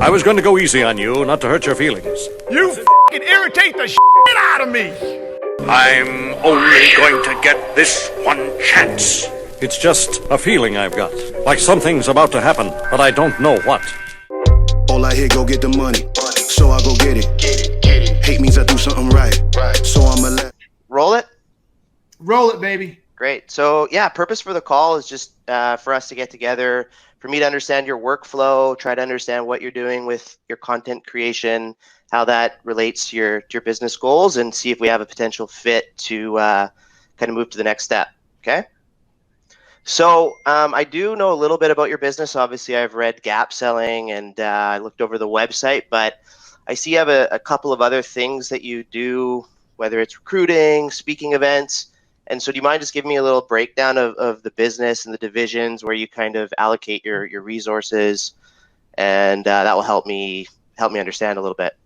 I was going to go easy on you, not to hurt your feelings. You f***ing irritate the shit out of me! I'm only going to get this one chance. It's just a feeling I've got. Like something's about to happen, but I don't know what. All I hear, go get the money. So I go get it. Hate means I do something right. So I'ma let. Roll it? Roll it, baby. Great. So yeah, purpose for the call is just for us to get together, for me to understand your workflow, try to understand what you're doing with your content creation, how that relates to your business goals, and see if we have a potential fit to kind of move to the next step. Okay. So I do know a little bit about your business. Obviously, I've read Gap Selling and I looked over the website, but I see you have a couple of other things that you do, whether it's recruiting, speaking events. And so do you mind just giving me a little breakdown of the business and the divisions where you kind of allocate your resources, and that will help me understand a little bit.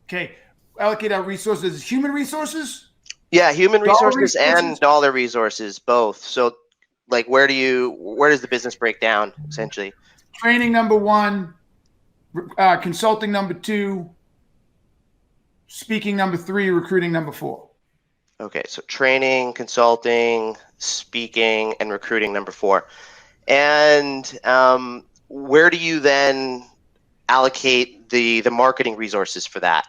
Okay. Allocate our resources. Human resources? Yeah, human resources and dollar resources, both. So like where does the business break down essentially? Training number 1, consulting number 2, speaking number 3, recruiting number 4. Okay, so training, consulting, speaking, and recruiting number 4. And where do you then allocate the marketing resources for that?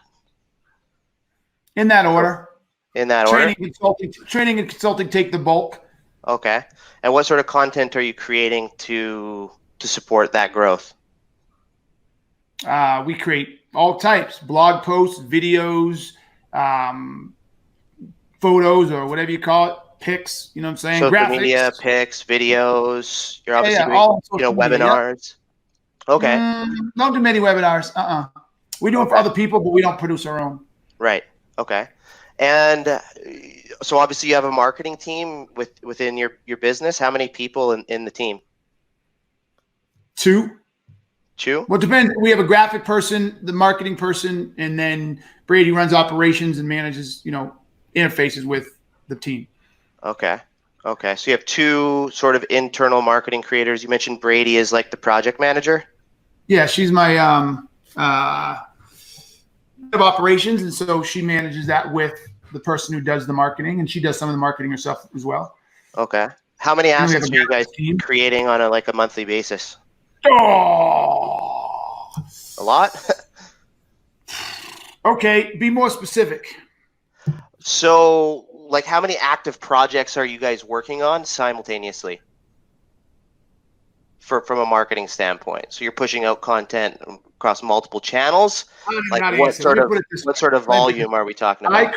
In that order. In that order? Training and consulting take the bulk. Okay. And what sort of content are you creating to support that growth? We create all types, blog posts, videos, photos, or whatever you call it, pics, you know what I'm saying? Social graphics. Media, pics, videos, you're obviously doing, webinars. Media. Okay. Don't do many webinars. We do it for other people, but we don't produce our own. Right. Okay. And so obviously you have a marketing team within your business. How many people in the team? 2. Well, it depends. We have a graphic person, the marketing person, and then Brady runs operations and manages, interfaces with the team. Okay. So you have 2 sort of internal marketing creators. You mentioned Brady is like the project manager. Yeah, she's my head of operations, and so she manages that with the person who does the marketing, and she does some of the marketing herself as well. Okay. How many assets are you guys creating on a monthly basis? Oh, a lot. Okay, be more specific. So, like, how many active projects are you guys working on simultaneously from a marketing standpoint? So you're pushing out content across multiple channels. Like, what sort of volume are we talking about?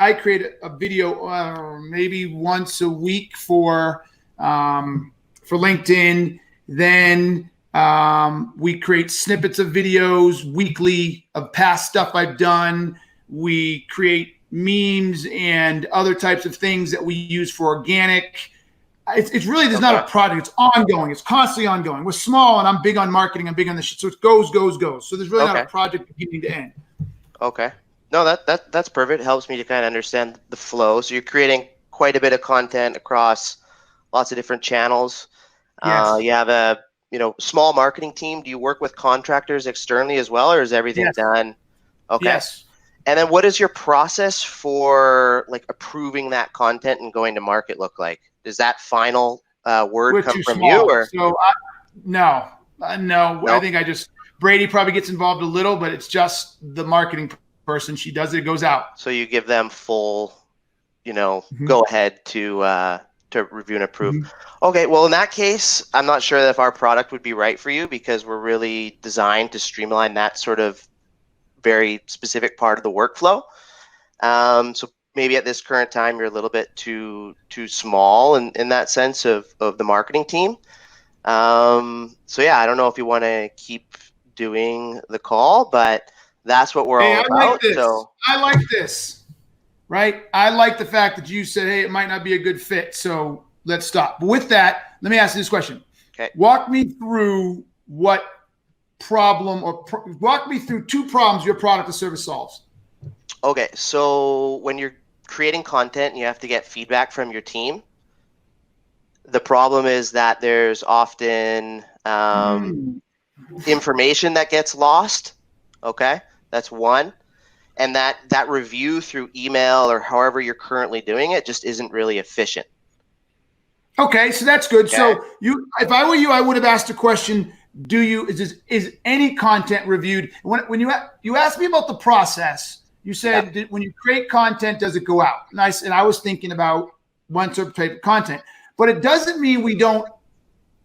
I create a video maybe once a week for LinkedIn. Then we create snippets of videos weekly of past stuff I've done. We create memes and other types of things that we use for organic. It's really, there's not a project. It's ongoing. It's constantly ongoing. We're small, and I'm big on marketing. I'm big on this shit. So it goes. So there's really not a project beginning to end. Okay. No, that's perfect. It helps me to kind of understand the flow. So you're creating quite a bit of content across lots of different channels. Yes. You have a small marketing team. Do you work with contractors externally as well, or is everything done? Okay. Yes. And then what does your process for like approving that content and going to market look like? Does that final word come from you? Or so no. I think Brady probably gets involved a little, but it's just the marketing person. She does it. It goes out. So you give them full, go ahead to review and approve. Okay. Well, in that case, I'm not sure that if our product would be right for you, because we're really designed to streamline that sort of very specific part of the workflow. So maybe at this current time, you're a little bit too small in that sense of the marketing team. So yeah, I don't know if you want to keep doing the call, but that's what we're all about. I like this, right? I like the fact that you said, hey, it might not be a good fit, so let's stop. But with that, let me ask you this question. Okay. Walk me through walk me through 2 problems your product or service solves. Okay, so when you're creating content, you have to get feedback from your team. The problem is that there's often information that gets lost. Okay, that's one. And that review through email or however you're currently doing it just isn't really efficient. Okay, so that's good. Okay. So if I were you, I would have asked a question. Is any content reviewed? When you asked me about the process, you said when you create content, does it go out? And I was thinking about one certain type of content, but it doesn't mean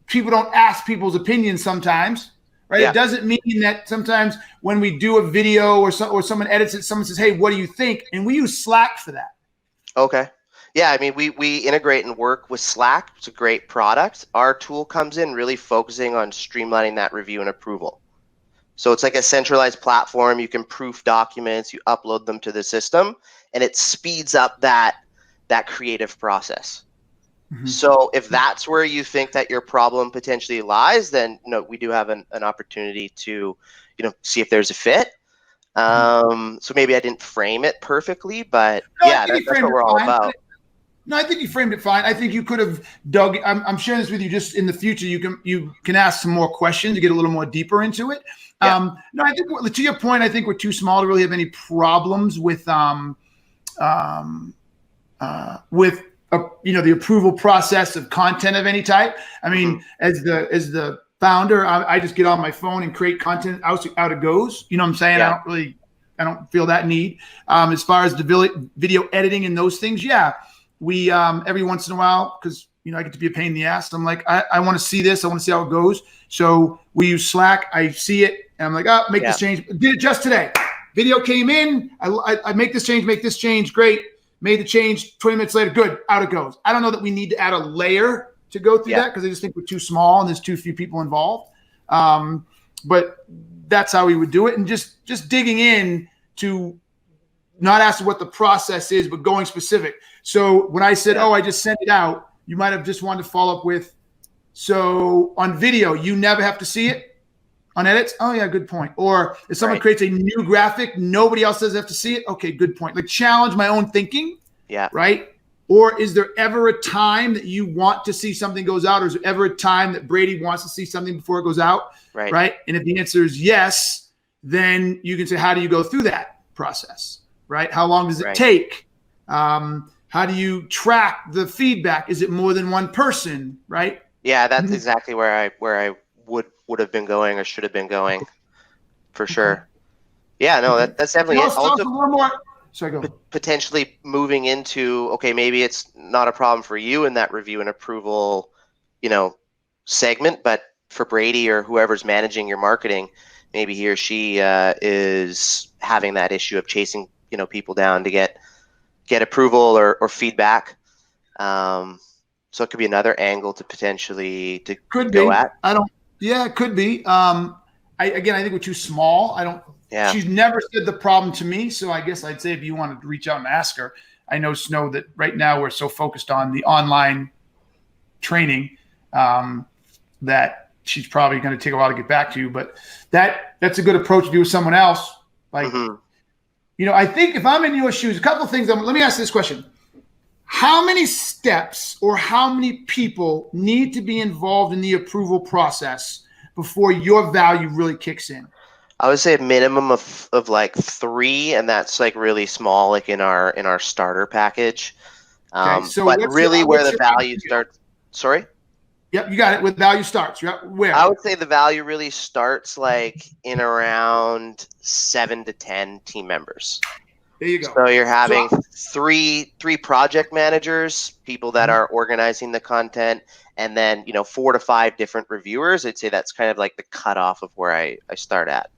people don't ask people's opinions sometimes, right? It doesn't mean that sometimes when we do a video or someone edits it, someone says, "Hey, what do you think?" And we use Slack for that. Okay. Yeah, I mean, we integrate and work with Slack. It's a great product. Our tool comes in really focusing on streamlining that review and approval. So it's like a centralized platform. You can proof documents, you upload them to the system, and it speeds up that creative process. Mm-hmm. So if that's where you think that your problem potentially lies, then we do have an opportunity to see if there's a fit. So maybe I didn't frame it perfectly, but that's what we're all about. No, I think you framed it fine. I think you could have dug. I'm sharing this with you just in the future. You can ask some more questions to get a little more deeper into it. Yeah. No, I think to your point, I think we're too small to really have any problems with the approval process of content of any type. I mean, as the founder, I just get on my phone and create content. Out it goes. You know what I'm saying? Yeah. I don't feel that need. As far as the video editing and those things, yeah. We every once in a while, because I get to be a pain in the ass. I'm like, I want to see this. I want to see how it goes. So we use Slack. I see it, and I'm like, make this change. Did it just today. Video came in. I make this change. Great. Made the change. 20 minutes later, good. Out it goes. I don't know that we need to add a layer to go through that because I just think we're too small and there's too few people involved. But that's how we would do it, and just digging in to not asking what the process is, but going specific. So when I said, I just sent it out, you might have just wanted to follow up with, so on video, you never have to see it on edits? Oh, yeah, good point. Or if someone creates a new graphic, nobody else doesn't have to see it? Okay, good point. Like challenge my own thinking, right? Or is there ever a time that you want to see something goes out? Or is there ever a time that Brady wants to see something before it goes out? Right? And if the answer is yes, then you can say, how do you go through that process? Right? How long does it take? How do you track the feedback? Is it more than one person? Right? Yeah, that's exactly where I would have been going or should have been going, for sure. Yeah, no, that's definitely it. Also, sorry, go. Potentially moving into maybe it's not a problem for you in that review and approval, segment, but for Brady or whoever's managing your marketing, maybe he or she is having that issue of chasing people down to get approval or feedback. So it could be another angle to potentially go at. It could be. I think we're too small. She's never said the problem to me. So I guess I'd say if you wanted to reach out and ask her, I know Snow that right now we're so focused on the online training that she's probably going to take a while to get back to you, but that's a good approach to do with someone else. Like, I think if I'm in your shoes, a couple of things. Let me ask this question. How many steps or how many people need to be involved in the approval process before your value really kicks in? I would say a minimum of like 3, and that's like really small, like in our starter package. So but really where the value starts. Sorry? Yep, you got it. With value starts. Where? I would say the value really starts like in around 7 to 10 team members. There you go. So you're having three project managers, people that are organizing the content, and then 4 to 5 different reviewers. I'd say that's kind of like the cutoff of where I start at.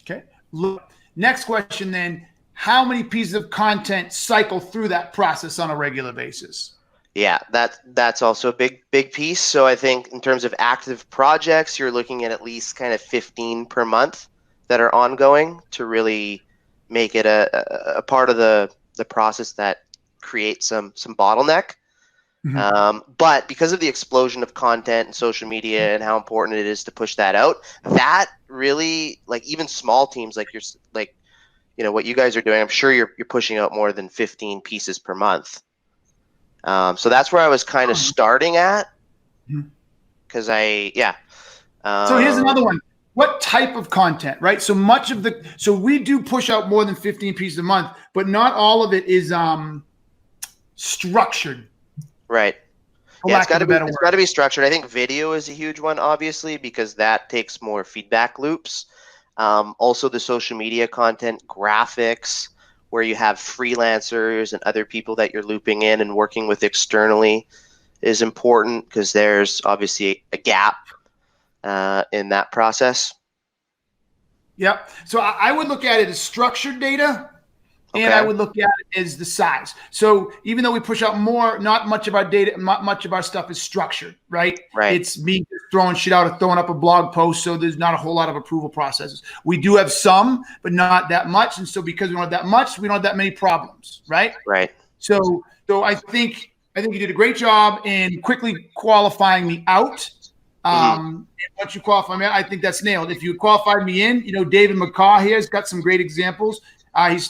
Okay. Look, next question then. How many pieces of content cycle through that process on a regular basis? Yeah, that's also a big piece. So I think in terms of active projects, you're looking at least kind of 15 per month that are ongoing to really make it a part of the process that creates some bottleneck. But because of the explosion of content and social media and how important it is to push that out, that really, like, even small teams like what you guys are doing, I'm sure you're pushing out more than 15 pieces per month. So that's where I was kind of starting at, because So here's another one. what type of content, right? So we do push out more than 15 pieces a month, but not all of it is structured. Right. For Yeah, lack of a better word. it's got to be structured. I think video is a huge one, obviously, because that takes more feedback loops. Also, the social media content, graphics, where you have freelancers and other people that you're looping in and working with externally is important because there's obviously a gap in that process. Yep. So I would look at it as structured data, and Okay. I would look at it as the size. So even though we push out more, not much of our data, not much of our stuff is structured, right? Right. It's me just throwing shit out or throwing up a blog post, so there's not a whole lot of approval processes. We do have some, but not that much. And so because we don't have that much, we don't have that many problems, right? Right. So I think you did a great job in quickly qualifying me out. And once you qualify me, I think that's nailed. If you qualified me in, David McCaw here has got some great examples.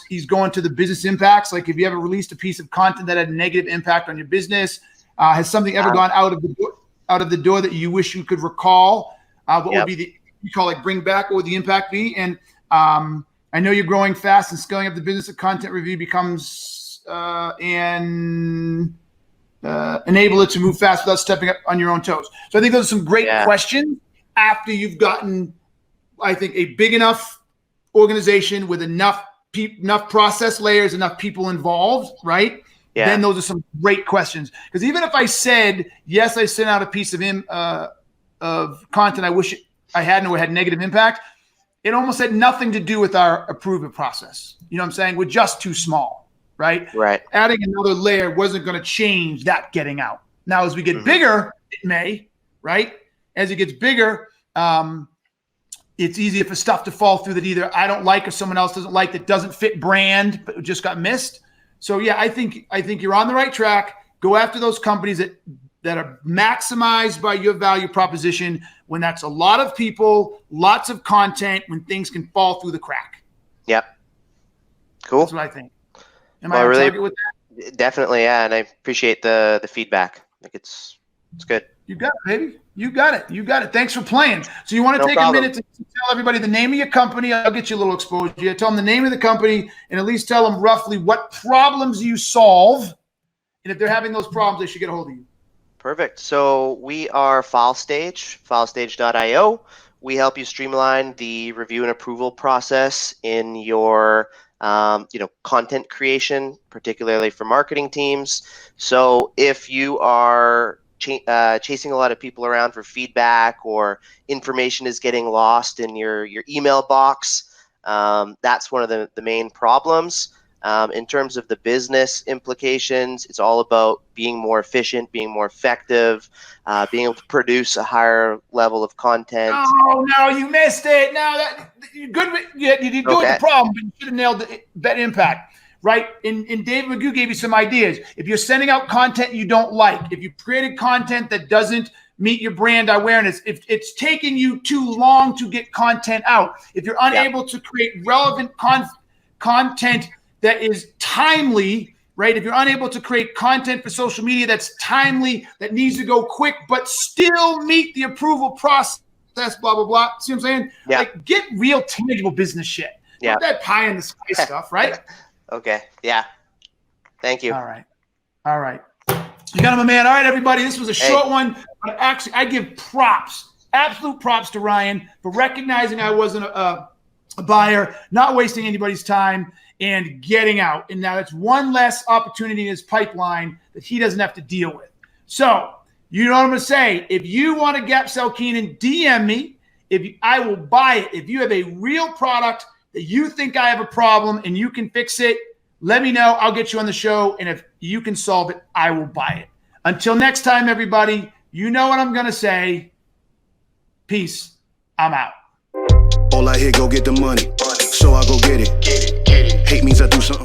He's going to the business impacts. Like if you ever released a piece of content that had a negative impact on your business, has something ever gone out of the door that you wish you could recall? What would be you call it bring back? What would the impact be? And I know you're growing fast and scaling up the business of content review becomes enable it to move fast without stepping up on your own toes. So I think those are some great questions after you've gotten, I think, a big enough organization with enough process layers, enough people involved, right? Yeah. Then those are some great questions. Because even if I said, yes, I sent out a piece of content I wish I hadn't or had negative impact, it almost had nothing to do with our approval process. You know what I'm saying? We're just too small. Right. Adding another layer wasn't going to change that getting out. Now, as we get bigger, it may, right? As it gets bigger, it's easier for stuff to fall through that either I don't like or someone else doesn't like that doesn't fit brand, but just got missed. So yeah, I think you're on the right track. Go after those companies that are maximized by your value proposition when that's a lot of people, lots of content, when things can fall through the crack. Yep. Cool. That's what I think. Am I on target with that? Definitely, yeah, and I appreciate the feedback. Like it's good. You got it, baby. You got it. Thanks for playing. So you want to take a minute to tell everybody the name of your company? I'll get you a little exposure. Tell them the name of the company and at least tell them roughly what problems you solve. And if they're having those problems, they should get a hold of you. Perfect. So we are FileStage, filestage.io. We help you streamline the review and approval process in your content creation, particularly for marketing teams. So if you are chasing a lot of people around for feedback or information is getting lost in your email box, that's one of the main problems. In terms of the business implications, it's all about being more efficient, being more effective, being able to produce a higher level of content. Oh, no, you missed it. No, you're good. You did good with the problem, but you should have nailed that impact, right? And David Magoo gave you some ideas. If you're sending out content you don't like, if you created content that doesn't meet your brand awareness, if it's taking you too long to get content out, if you're unable to create relevant content that is timely, right? If you're unable to create content for social media that's timely, that needs to go quick, but still meet the approval process, blah, blah, blah. See what I'm saying? Yeah. Like, get real tangible business shit. Yeah. Not that pie in the sky stuff, right? Okay. Yeah. Thank you. All right. You got him, a man. All right, everybody. This was a short one. But actually, I give absolute props to Ryan for recognizing I wasn't a buyer, not wasting anybody's time, and getting out. And now it's one less opportunity in his pipeline that he doesn't have to deal with. So, you know what I'm going to say. If you want to Gap Sell Keenan, DM me. I will buy it. If you have a real product that you think I have a problem and you can fix it, let me know. I'll get you on the show. And if you can solve it, I will buy it. Until next time, everybody, you know what I'm going to say. Peace. I'm out. All I hear, go get the money. So I go get it. Hate means I do something.